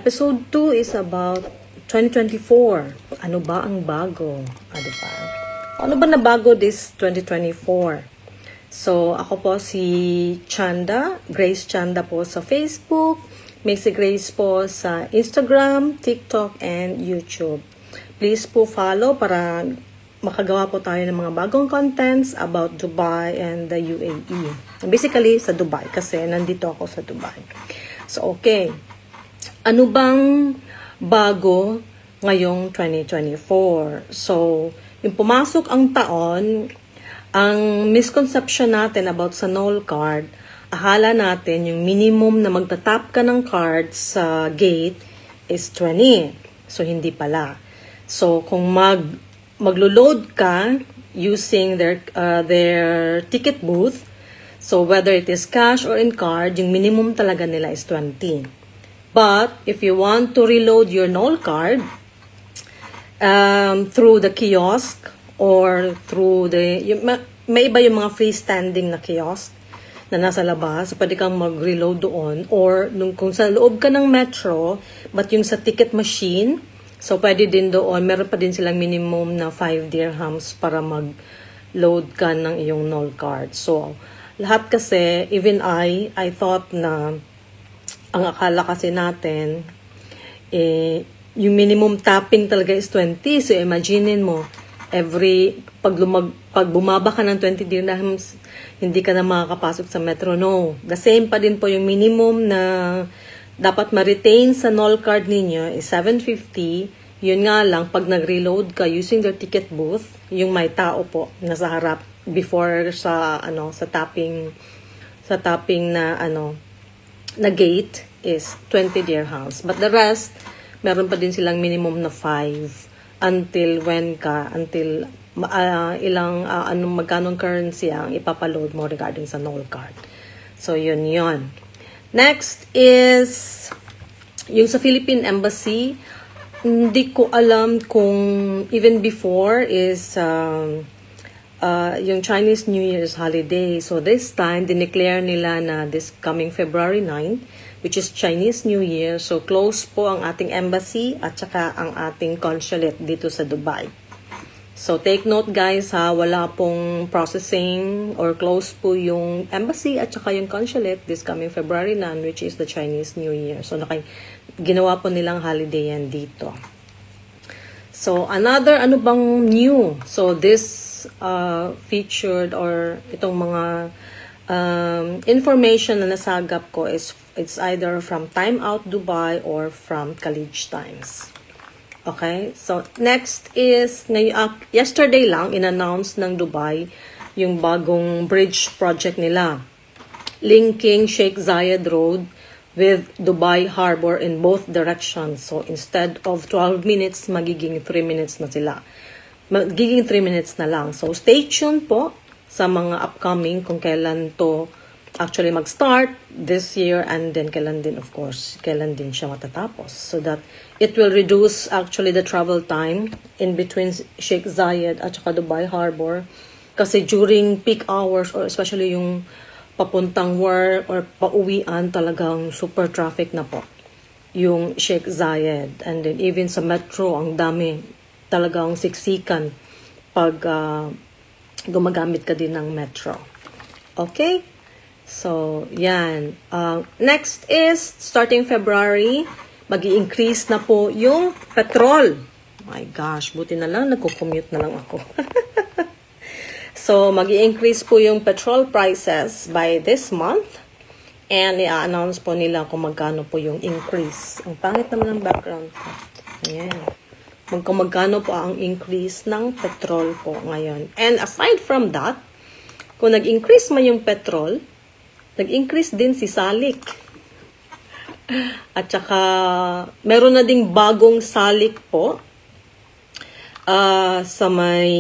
Episode 2 is about 2024. Ano ba ang bago? Diba? Ano ba na bago this 2024? So, ako po si Chanda, Grace Chanda po sa Facebook, Macy Grace po sa Instagram, TikTok, and YouTube. Please po follow para makagawa po tayo ng mga bagong contents about Dubai and the UAE. Basically, sa Dubai kasi nandito ako sa Dubai. So, okay. Ano bang bago ngayong 2024? So, yung pumasok ang taon, ang misconception natin about sa Knoll card, akala natin yung minimum na magtatap ka ng card sa gate is 20. So, hindi pala. So, kung maglo-load ka using their ticket booth, so whether it is cash or in card, yung minimum talaga nila is 20. But if you want to reload your Knoll card through the kiosk or through may iba yung mga freestanding na kiosk na nasa labas, so pwede kang mag-reload doon, or kung sa loob ka ng metro, but yung sa ticket machine, so pwede din doon, meron pa din silang minimum na 5 dirhams para mag-load ka ng iyong Knoll card. So, lahat kasi, even I thought na ang akala kasi natin, yung minimum tapping talaga is 20. So, imaginin mo, pag bumaba ka ng 20 dirhams, hindi ka na makakapasok sa metro. No. The same pa din po yung minimum na dapat ma-retain sa Knoll card ninyo is 750. Yun nga lang, pag nag-reload ka using their ticket booth, yung may tao po nasa harap before sa tapping na gate is 20 dirhams. But the rest, meron pa din silang minimum na 5 until magkanong currency ang ipapaload mo regarding sa Knoll card. So, yun. Next is yung sa Philippine Embassy. Hindi ko alam kung even before is yung Chinese New Year's holiday. So this time, dineclare nila na this coming February 9, which is Chinese New Year. So close po ang ating embassy at saka ang ating consulate dito sa Dubai. So take note guys ha, wala pong processing or close po yung embassy at saka yung consulate this coming February 9, which is the Chinese New Year. So ginawa po nilang holiday yan dito. So, another, ano bang new? So, this featured or itong mga information na nasagap ko is it's either from Time Out Dubai or from Khaleej Times. Okay? So, next is, yesterday lang, in-announce ng Dubai yung bagong bridge project nila. Linking Sheikh Zayed Road with Dubai Harbor in both directions. So, instead of 12 minutes, magiging 3 minutes na sila. Magiging 3 minutes na lang. So, stay tuned po sa mga upcoming kung kailan to actually mag-start this year and then kailan din, of course, kailan din siya matatapos. So that it will reduce actually the travel time in between Sheikh Zayed at saka Dubai Harbor. Kasi during peak hours or especially yung papuntang work or pauwian, talagang super traffic na po yung Sheikh Zayed. And then even sa metro, ang dami talagang siksikan pag gumagamit ka din ng metro. Okay? So, yan. Next is, starting February, mag-i-increase na po yung petrol. My gosh, buti na lang, nagko-commute na lang ako. So, mag-i-increase po yung petrol prices by this month. And i-announce po nila kung magkano po yung increase. Ang pangit naman ng background ko. Ayan. Magkano po ang increase ng petrol po ngayon. And aside from that, kung nag-increase man yung petrol, nag-increase din si salik. At saka, meron na ding bagong salik po sa may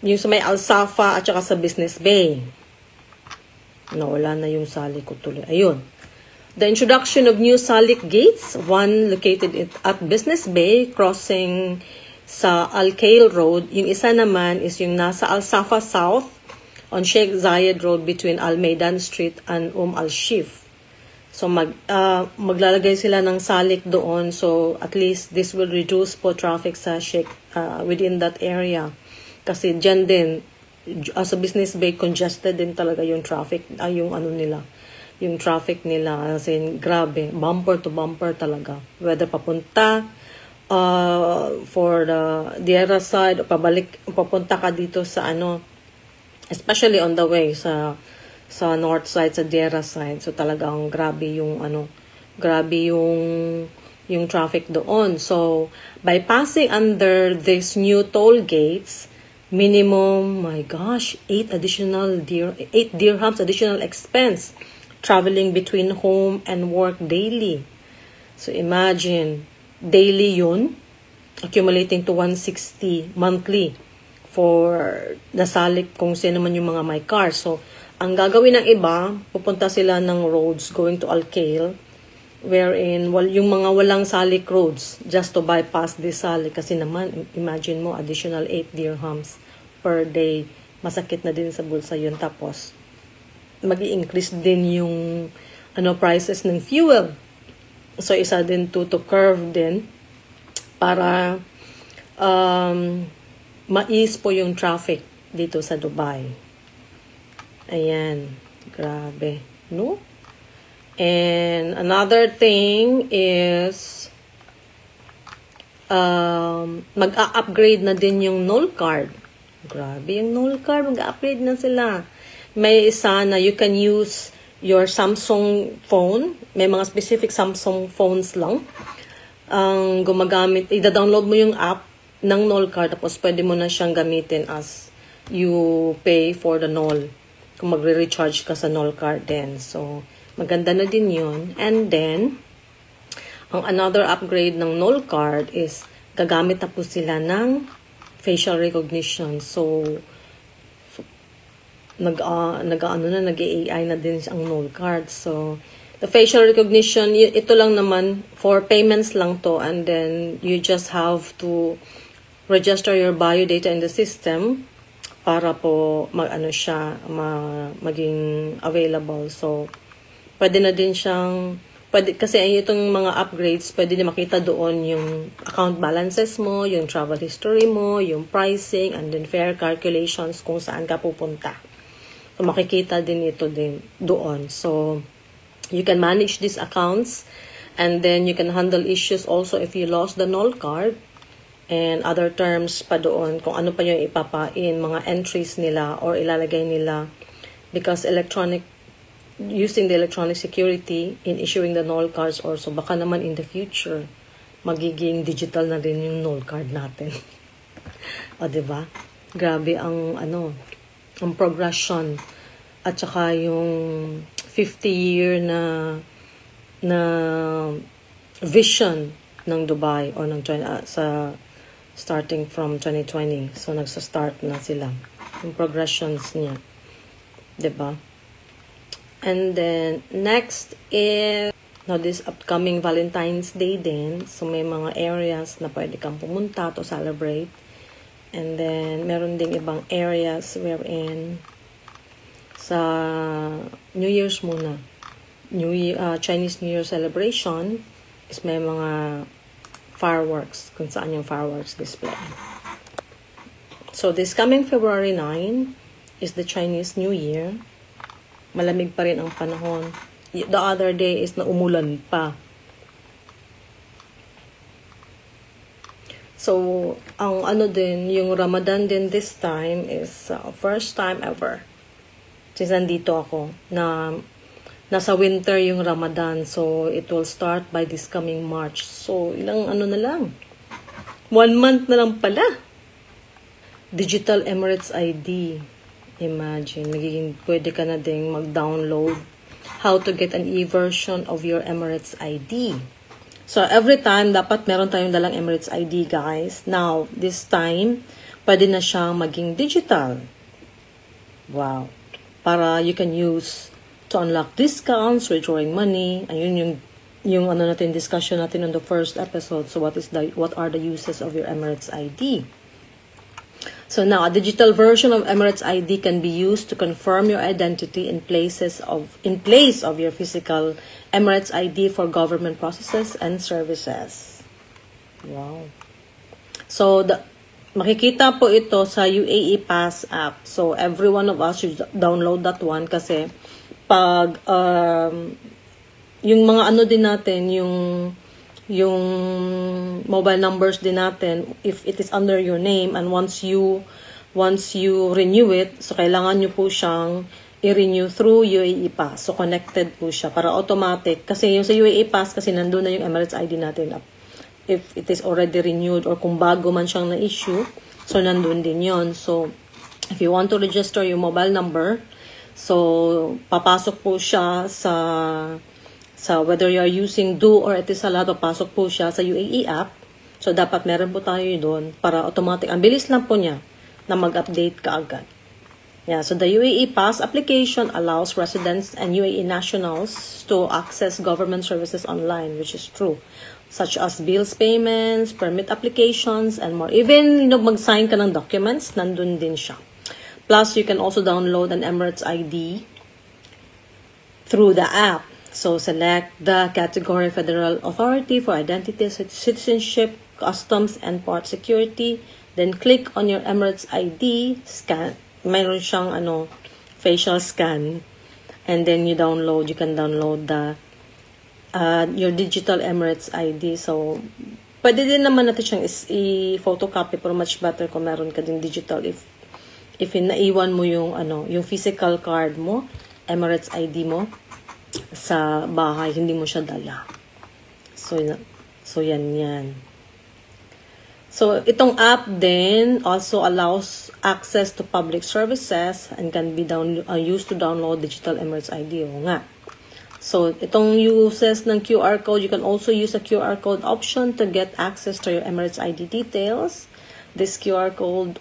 yung sa may Al-Safa at saka sa Business Bay. Nawala na yung salik ko tuloy. Ayun. The introduction of new salik gates, one located at Business Bay, crossing sa Al-Khail Road. Yung isa naman is yung nasa Al-Safa South on Sheikh Zayed Road between Al Maidan Street and Al-Shif. So maglalagay sila ng salik doon, so at least this will reduce po traffic sa within that area. Kasi dyan din, as a business bay, congested din talaga yung traffic, yung traffic nila, as in, grabe, bumper to bumper talaga. Whether papunta for the other side, o papunta ka dito sa especially on the way sa north side, sa Dera side. So talagang grabe yung yung traffic doon. So by passing under these new toll gates, minimum, my gosh, 8 dirhams additional expense traveling between home and work daily. So imagine, daily yun, accumulating to 160 monthly for nasalik kung sino man yung mga may car. So ang gagawin ng iba, pupunta sila ng roads going to Al-Khail, wherein yung mga walang salik roads, just to bypass this salik. Kasi naman, imagine mo, additional 8 dirhams per day. Masakit na din sa bulsa yun. Tapos, mag-i-increase din yung prices ng fuel. So, isa din to curve din para mais po yung traffic dito sa Dubai. Ayan, grabe, no? And another thing is mag-a-upgrade na din yung Noll card. Grabe, yung Noll card, mag-a-upgrade na sila. May isa na you can use your Samsung phone. May mga specific Samsung phones lang. Ang gumagamit, i-download mo yung app ng Noll card, tapos pwede mo na siyang gamitin as you pay for the Noll. Kung magre-recharge ka sa Noll card din. So, maganda na din yun. And then, ang another upgrade ng Noll card is gagamit na po sila ng facial recognition. So nag-AI na din ang Noll card. So, the facial recognition, ito lang naman, for payments lang to. And then, you just have to register your biodata in the system para po maging available. So, pwede na din siyang, kasi itong mga upgrades, pwede din makita doon yung account balances mo, yung travel history mo, yung pricing, and then fare calculations kung saan ka pupunta. So, makikita din ito din doon. So, you can manage these accounts, and then you can handle issues also if you lost the Noll card. And other terms pa doon, kung ano pa yung ipapain, mga entries nila or ilalagay nila. Because using the electronic security in issuing the Noll cards also, baka naman in the future, magiging digital na rin yung Noll card natin. O, diba? Grabe ang progression. At saka yung 50-year na vision ng Dubai or ng starting from 2020. So, nagsa-start na sila. Yung progressions niya. Diba? And then, next is, now this upcoming Valentine's Day din. So, may mga areas na pwede kang pumunta to celebrate. And then, meron ding ibang areas wherein sa New Year's muna. Chinese New Year celebration is may mga fireworks, kung saan yung fireworks display. So, this coming February 9 is the Chinese New Year. Malamig pa rin ang panahon. The other day is na umulan pa. So, ang yung Ramadan din this time is first time ever. Since nandito ako, na nasa winter yung Ramadan. So, it will start by this coming March. So, ilang na lang. 1 month na lang pala. Digital Emirates ID. Imagine, pwede ka na ding mag-download how to get an e-version of your Emirates ID. So, every time, dapat meron tayong dalang Emirates ID, guys. Now, this time, pwede na siyang maging digital. Wow. Para you can use to unlock discounts, withdrawing money. Ayun yung natin discussion natin on the first episode. So, what are the uses of your Emirates ID? So now, a digital version of Emirates ID can be used to confirm your identity in place of your physical Emirates ID for government processes and services. Wow. So, makikita po ito sa UAE Pass app. So, every one of us should download that one kasi pag yung mga ano din natin, yung mobile numbers din natin, if it is under your name and once you renew it, so kailangan nyo po siyang i-renew through UAE Pass. So, connected po siya para automatic. Kasi yung sa UAE Pass, kasi nandun na yung Emirates ID natin up. If it is already renewed or kung bago man siyang na-issue, so nandun din yon. So, if you want to register your mobile number, so, papasok po siya sa whether you are using Do or Etisalat, papasok po siya sa UAE app. So, dapat meron po tayo doon para automatic. Ang bilis lang po niya na mag-update kaagad. Yeah, so the UAE Pass application allows residents and UAE nationals to access government services online, which is true, such as bills payments, permit applications, and more. Even mag-sign ka ng documents, nandun din siya. Plus, you can also download an Emirates ID through the app. So, select the category Federal Authority for Identity, Citizenship, Customs, and Port Security. Then, click on your Emirates ID, scan. Mayroon siyang facial scan. And then, you can download your digital Emirates ID. So, pwede din naman natin siyang i-photocopy, pero much better kung meron ka din digital. If naiwan mo yung physical card mo, Emirates ID mo, sa bahay, hindi mo siya dala. So yan. So, itong app din also allows access to public services and can be used to download digital Emirates ID. O nga. So, itong uses ng QR code, you can also use a QR code option to get access to your Emirates ID details. This QR code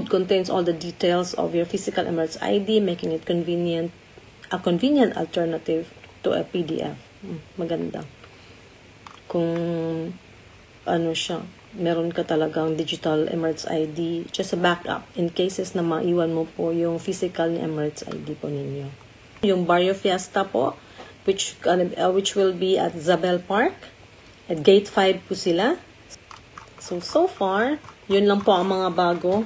contains all the details of your physical Emirates ID, making it a convenient alternative to a PDF. Maganda. Kung meron ka talagang digital Emirates ID, just a backup in cases na maiwan mo po yung physical ni Emirates ID po ninyo. Yung Barrio Fiesta po, which will be at Zabel Park, at Gate 5 po sila. So far, yun lang po ang mga bago